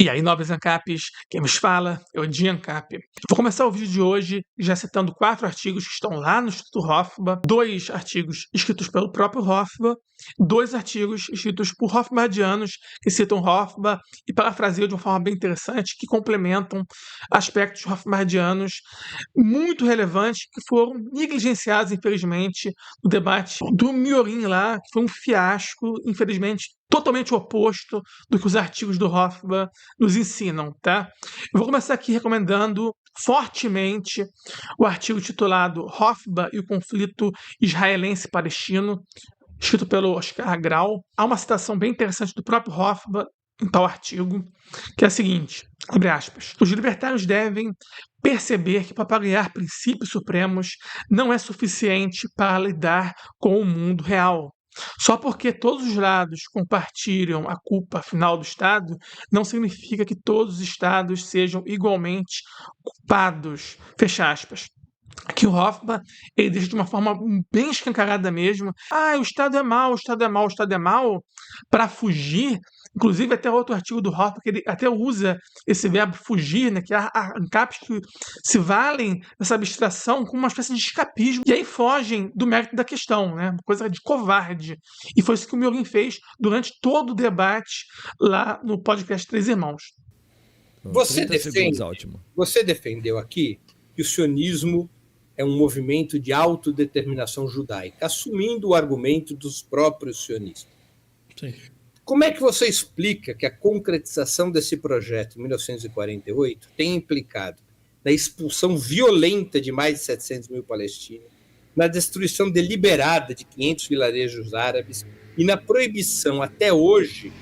E aí, nobres ANCAPs, quem nos fala é o Di ANCAP. Vou começar o vídeo de hoje já citando 4 artigos que estão lá no Instituto Hofbra, 2 artigos escritos pelo próprio Hofbra, 2 artigos escritos por hofbardianos que citam Hofbra e parafraseiam de uma forma bem interessante, que complementam aspectos hofbardianos muito relevantes que foram negligenciados, infelizmente, no debate do Miorin lá, que foi um fiasco, infelizmente, totalmente oposto do que os artigos do Hofbra nos ensinam, tá? Eu vou começar aqui recomendando fortemente o artigo titulado Hofbra e o conflito israelense-palestino, escrito pelo Oscar Grau. Há uma citação bem interessante do próprio Hofbra em tal artigo, que é a seguinte, abre aspas, os libertários devem perceber que propagar princípios supremos não é suficiente para lidar com o mundo real. Só porque todos os lados compartilham a culpa final do Estado, não significa que todos os Estados sejam igualmente culpados. Fecha aspas. Aqui o Hofbra, ele deixa de uma forma bem escancarada mesmo. Ah, o Estado é mau, o Estado é mau, o Estado é mau, para fugir. Inclusive, até outro artigo do Hofbra, que ele até usa esse verbo fugir, né, que há ANCAPs que se valem dessa abstração como uma espécie de escapismo, e aí fogem do mérito da questão, né, uma coisa de covarde. E foi isso que o Miorin fez durante todo o debate lá no podcast Três Irmãos. Você defendeu aqui que o sionismo é um movimento de autodeterminação judaica, assumindo o argumento dos próprios sionistas. Sim. Como é que você explica que a concretização desse projeto em 1948 tem implicado na expulsão violenta de mais de 700 mil palestinos, na destruição deliberada de 500 vilarejos árabes e na proibição, até hoje,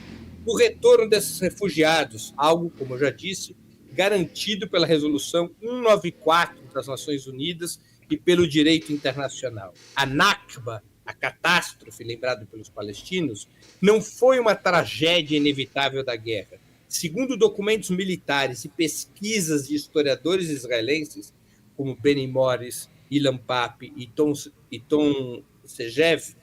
do retorno desses refugiados, algo, como eu já disse, garantido pela Resolução 194 das Nações Unidas e pelo direito internacional. A Nakba, a catástrofe lembrada pelos palestinos, não foi uma tragédia inevitável da guerra. Segundo documentos militares e pesquisas de historiadores israelenses, como Benny Morris, Ilan Pappe e Tom Segev,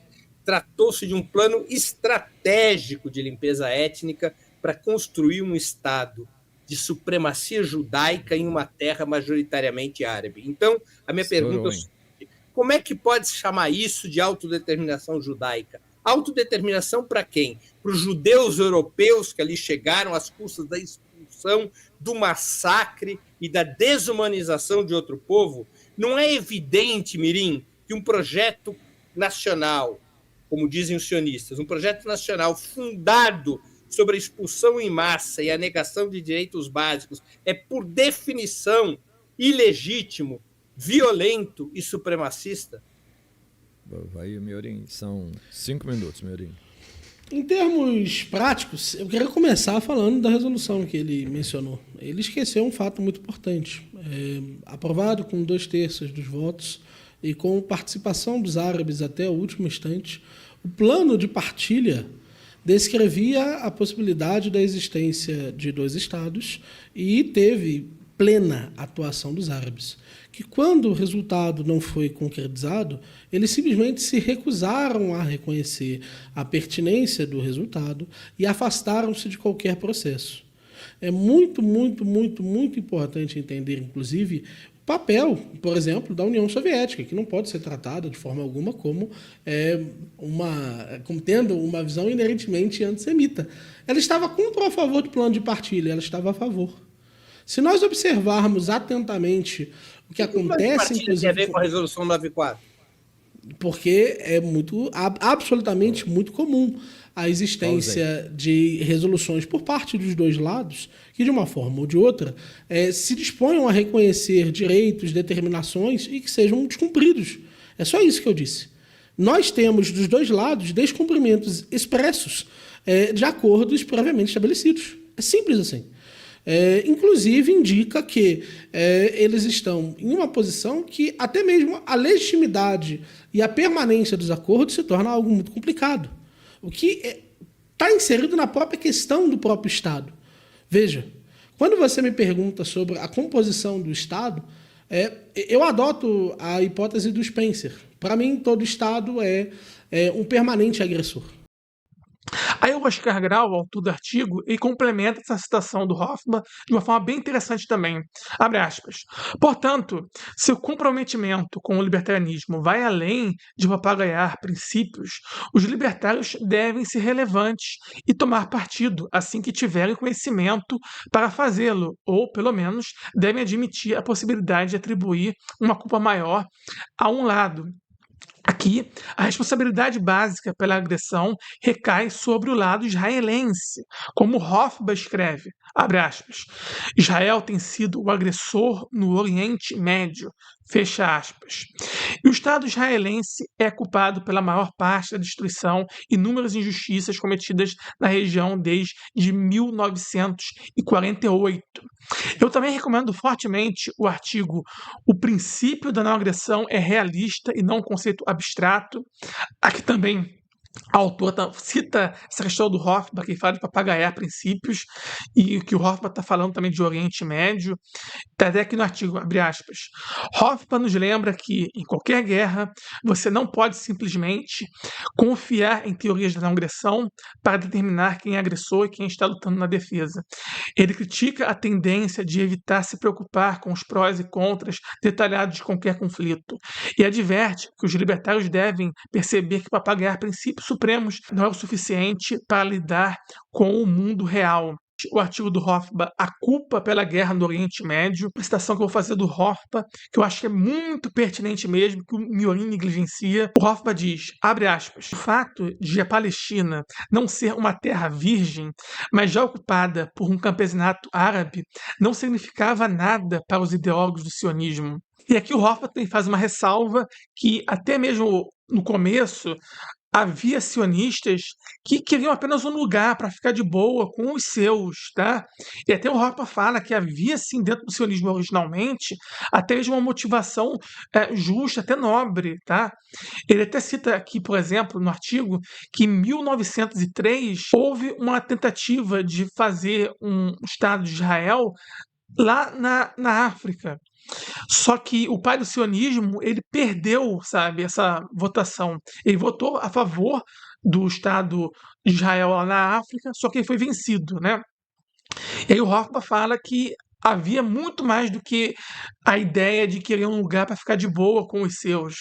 tratou-se de um plano estratégico de limpeza étnica para construir um Estado de supremacia judaica em uma terra majoritariamente árabe. Então, a minha pergunta é: como é que pode se chamar isso de autodeterminação judaica? Autodeterminação para quem? Para os judeus europeus que ali chegaram às custas da expulsão, do massacre e da desumanização de outro povo? Não é evidente, Mirim, que um projeto nacional, como dizem os sionistas, um projeto nacional fundado sobre a expulsão em massa e a negação de direitos básicos é, por definição, ilegítimo, violento e supremacista? Vai, Miorin, são 5 minutos, Miorin. Em termos práticos, eu quero começar falando da resolução que ele mencionou. Ele esqueceu um fato muito importante. Aprovado com 2/3 dos votos e com participação dos árabes até o último instante, o plano de partilha descrevia a possibilidade da existência de 2 estados e teve plena atuação dos árabes, que quando o resultado não foi concretizado, eles simplesmente se recusaram a reconhecer a pertinência do resultado e afastaram-se de qualquer processo. É muito, muito, muito, muito importante entender, inclusive, papel, por exemplo, da União Soviética, que não pode ser tratada de forma alguma como tendo uma visão inerentemente antissemita. Ela estava contra ou a favor do plano de partilha? Ela estava a favor. Se nós observarmos atentamente o que acontece, inclusive, tem a ver com a Resolução 94? Porque é absolutamente muito comum a existência de resoluções por parte dos 2 lados que, de uma forma ou de outra, se disponham a reconhecer direitos, determinações e que sejam descumpridos. É só isso que eu disse. Nós temos, dos 2 lados, descumprimentos expressos de acordos previamente estabelecidos. É simples assim. Inclusive, indica que eles estão em uma posição que até mesmo a legitimidade e a permanência dos acordos se torna algo muito complicado. O que está inserido na própria questão do próprio Estado. Veja, quando você me pergunta sobre a composição do Estado, eu adoto a hipótese do Spencer. Para mim, todo Estado é um permanente agressor. Aí o Oscar Grau, o autor do artigo, ele complementa essa citação do Hoffman de uma forma bem interessante também. Abre aspas. Portanto, se o comprometimento com o libertarianismo vai além de papagaiar princípios, os libertários devem ser relevantes e tomar partido assim que tiverem conhecimento para fazê-lo, ou, pelo menos, devem admitir a possibilidade de atribuir uma culpa maior a um lado. Aqui, a responsabilidade básica pela agressão recai sobre o lado israelense, como Hofbauer escreve, abre aspas, Israel tem sido o agressor no Oriente Médio, fecha aspas. E o Estado israelense é culpado pela maior parte da destruição e inúmeras injustiças cometidas na região desde 1948. Eu também recomendo fortemente o artigo O Princípio da Não Agressão é Realista e Não um Conceito Abstrato. Aqui também a autora cita essa questão do Hofbauer, que fala de papagaiar princípios, e que o Hofbauer está falando também de Oriente Médio. Está até aqui no artigo, abre aspas. Hofbauer nos lembra que, em qualquer guerra, você não pode simplesmente confiar em teorias da não agressão para determinar quem é agressor e quem está lutando na defesa. Ele critica a tendência de evitar se preocupar com os prós e contras detalhados de qualquer conflito e adverte que os libertários devem perceber que papagaiar princípios supremos não é o suficiente para lidar com o mundo real. O artigo do Hofbauer, A Culpa pela Guerra no Oriente Médio, uma citação que eu vou fazer do Hofbauer, que eu acho que é muito pertinente mesmo, que o Miorin negligencia. O Hofbauer diz, abre aspas, o fato de a Palestina não ser uma terra virgem, mas já ocupada por um campesinato árabe, não significava nada para os ideólogos do sionismo. E aqui o Hofbauer também faz uma ressalva que até mesmo no começo havia sionistas que queriam apenas um lugar para ficar de boa com os seus, tá? E até o Hofbauer fala que havia, sim, dentro do sionismo originalmente, até mesmo uma motivação justa, até nobre, tá? Ele até cita aqui, por exemplo, no artigo, que em 1903 houve uma tentativa de fazer um Estado de Israel lá na África. Só que o pai do sionismo, ele perdeu, sabe, essa votação. Ele votou a favor do Estado de Israel lá na África, só que ele foi vencido, né? E aí o Hofbauer fala que havia muito mais do que a ideia de querer um lugar para ficar de boa com os seus.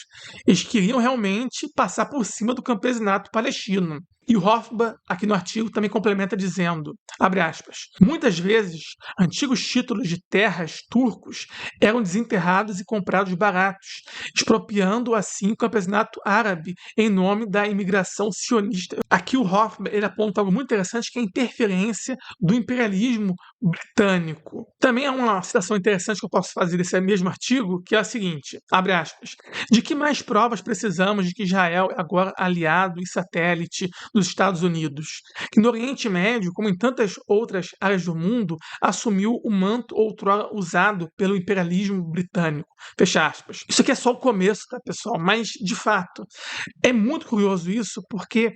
Eles queriam realmente passar por cima do campesinato palestino. E o Hofbauer, aqui no artigo, também complementa dizendo, abre aspas, muitas vezes, antigos títulos de terras turcos eram desenterrados e comprados baratos, expropriando assim o campesinato árabe em nome da imigração sionista. Aqui o Hofbauer ele aponta algo muito interessante, que é a interferência do imperialismo britânico. Também há uma citação interessante que eu posso fazer desse mesmo artigo, que é a seguinte, abre aspas, de que mais provas precisamos de que Israel é agora aliado e satélite dos Estados Unidos, que no Oriente Médio, como em tantas outras áreas do mundo, assumiu o manto outrora usado pelo imperialismo britânico. Fecha aspas. Isso aqui é só o começo, tá, pessoal? Mas, de fato, é muito curioso isso, porque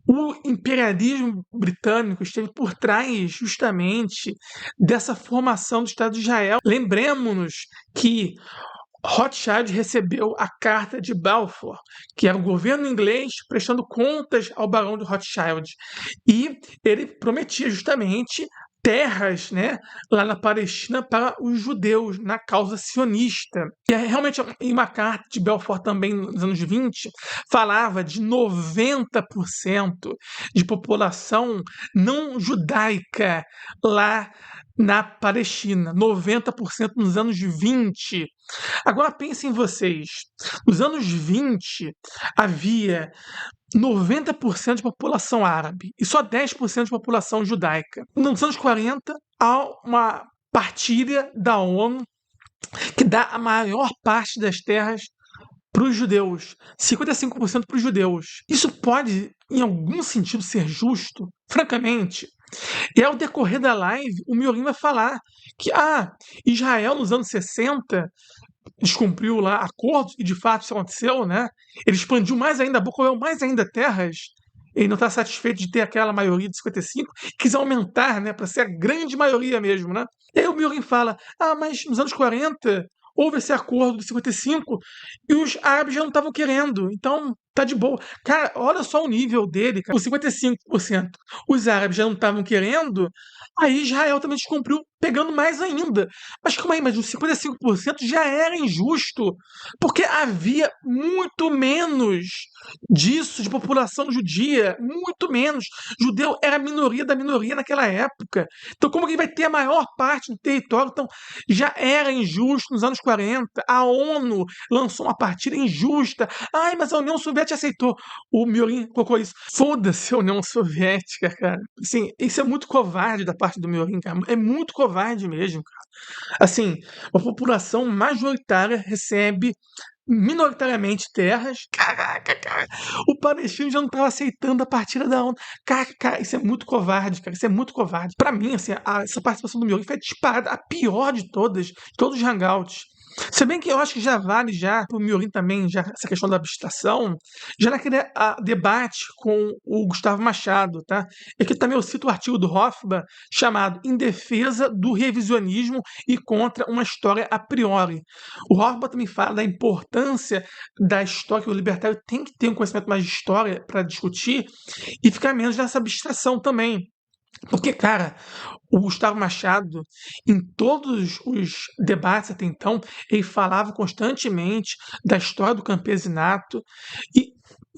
o imperialismo britânico esteve por trás, justamente, dessa formação do Estado de Israel. Lembremos-nos que Rothschild recebeu a Carta de Balfour, que era o governo inglês prestando contas ao Barão de Rothschild. E ele prometia justamente terras, né, lá na Palestina para os judeus, na causa sionista. E realmente, em uma carta de Balfour também, nos anos 20, falava de 90% de população não judaica lá na Palestina, 90% nos anos 20. Agora pensem vocês, nos anos 20 havia 90% de população árabe e só 10% de população judaica. Nos anos 40 há uma partilha da ONU que dá a maior parte das terras para os judeus, 55% para os judeus. Isso pode, em algum sentido, ser justo? Francamente. E ao decorrer da live, o Miorin vai falar que Israel nos anos 60 descumpriu lá acordos, e de fato isso aconteceu, né? Ele expandiu mais ainda, abocorreu mais ainda terras. Ele não está satisfeito de ter aquela maioria de 55, quis aumentar, né, para ser a grande maioria mesmo, né? E aí o Miorin fala, mas nos anos 40 houve esse acordo de 55 e os árabes já não estavam querendo. Então, Tá de boa. Cara, olha só o nível dele, cara. Os 55% os árabes já não estavam querendo, aí Israel também descumpriu, pegando mais ainda. Mas calma aí, mas os 55% já era injusto, porque havia muito menos disso de população judia, muito menos. Judeu era a minoria da minoria naquela época. Então como que vai ter a maior parte do território? Então já era injusto nos anos 40. A ONU lançou uma partida injusta. Ai, mas a União Soviética aceitou. O Miorin colocou isso. Foda-se a União Soviética, cara. Assim, isso é muito covarde da parte do Miorin, cara. É muito covarde mesmo, cara. Assim, uma população majoritária recebe minoritariamente terras. Caraca, cara. O palestino já não estava aceitando a partida da ONU. Cara, isso é muito covarde, cara. Isso é muito covarde. Pra mim, assim, essa participação do Miorin foi disparada, a pior de todas, de todos os hangouts. Se bem que eu acho que já vale já pro Miorin também, já essa questão da abstração, já naquele debate com o Gustavo Machado, tá? E aqui também eu cito o artigo do Hofbauer chamado Em Defesa do Revisionismo e Contra uma História a Priori. O Hofbauer também fala da importância da história, que o libertário tem que ter um conhecimento mais de história para discutir e ficar menos nessa abstração também. Porque, cara, o Gustavo Machado, em todos os debates até então, ele falava constantemente da história do campesinato e,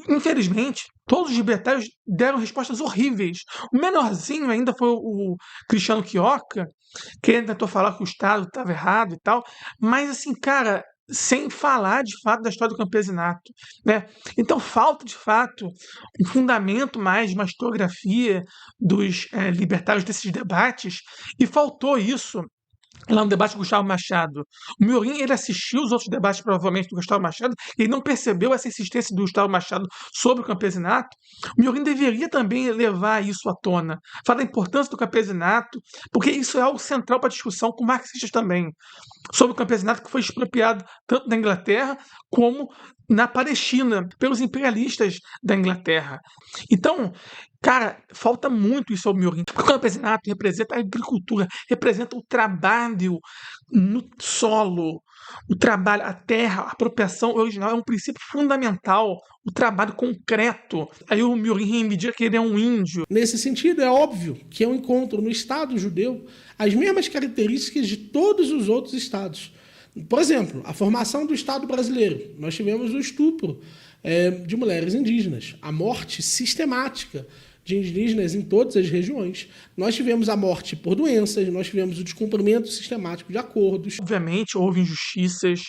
infelizmente, todos os libertários deram respostas horríveis. O menorzinho ainda foi o Cristiano Quioca, que ele tentou falar que o Estado estava errado e tal, mas, assim, cara, sem falar de fato da história do campesinato, né? Então falta de fato um fundamento mais de uma historiografia dos libertários desses debates, e faltou isso lá no debate do Gustavo Machado. O Miorin, ele assistiu os outros debates, provavelmente, do Gustavo Machado, e ele não percebeu essa insistência do Gustavo Machado sobre o campesinato. O Miorin deveria também levar isso à tona, falar da importância do campesinato, porque isso é algo central para a discussão com marxistas também, sobre o campesinato que foi expropriado tanto na Inglaterra como na Palestina, pelos imperialistas da Inglaterra. Então, cara, falta muito isso ao Miorin. Porque o campesinato representa a agricultura, representa o trabalho no solo, o trabalho, a terra, a apropriação original é um princípio fundamental, o trabalho concreto. Aí o Miorin reivindica que ele é um índio. Nesse sentido, é óbvio que eu encontro no Estado judeu as mesmas características de todos os outros estados. Por exemplo, a formação do Estado brasileiro. Nós tivemos o estupro de mulheres indígenas, a morte sistemática de indígenas em todas as regiões. Nós tivemos a morte por doenças, nós tivemos o descumprimento sistemático de acordos. Obviamente, houve injustiças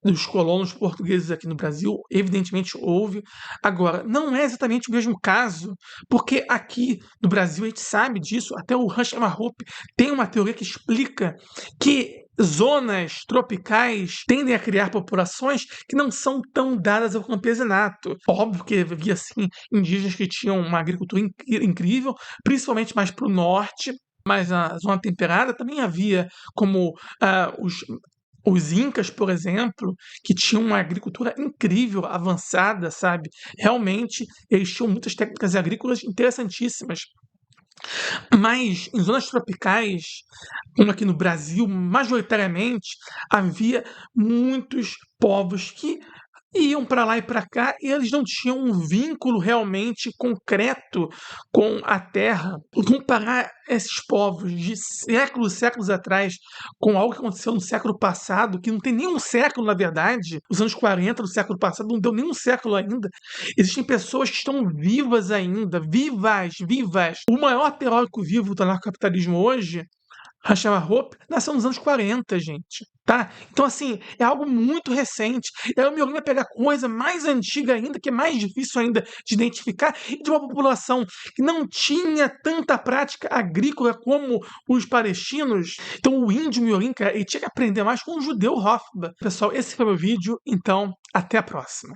dos colonos portugueses aqui no Brasil, evidentemente houve. Agora, não é exatamente o mesmo caso, porque aqui no Brasil a gente sabe disso, até o Rancho Amarroupe tem uma teoria que explica que zonas tropicais tendem a criar populações que não são tão dadas ao campesinato. Óbvio que havia, assim, indígenas que tinham uma agricultura incrível, principalmente mais para o norte, mas na zona temperada também havia, como os incas, por exemplo, que tinham uma agricultura incrível, avançada, sabe? Realmente, eles tinham muitas técnicas agrícolas interessantíssimas. Mas em zonas tropicais, como aqui no Brasil, majoritariamente, havia muitos povos que iam para lá e para cá e eles não tinham um vínculo realmente concreto com a terra. Comparar esses povos de séculos atrás com algo que aconteceu no século passado, que não tem nenhum século, na verdade, os anos 40 do século passado, não deu nenhum século ainda. Existem pessoas que estão vivas ainda, vivas. O maior teórico vivo do anarcocapitalismo hoje, Rancho Amarroupe, nasceu nos anos 40, gente. Tá? Então, assim, é algo muito recente. E aí o Miorin vai pegar coisa mais antiga ainda, que é mais difícil ainda de identificar, e de uma população que não tinha tanta prática agrícola como os palestinos. Então, o índio Miorin, cara, ele tinha que aprender mais com o judeu Hofbauer. Pessoal, esse foi o meu vídeo. Então, até a próxima.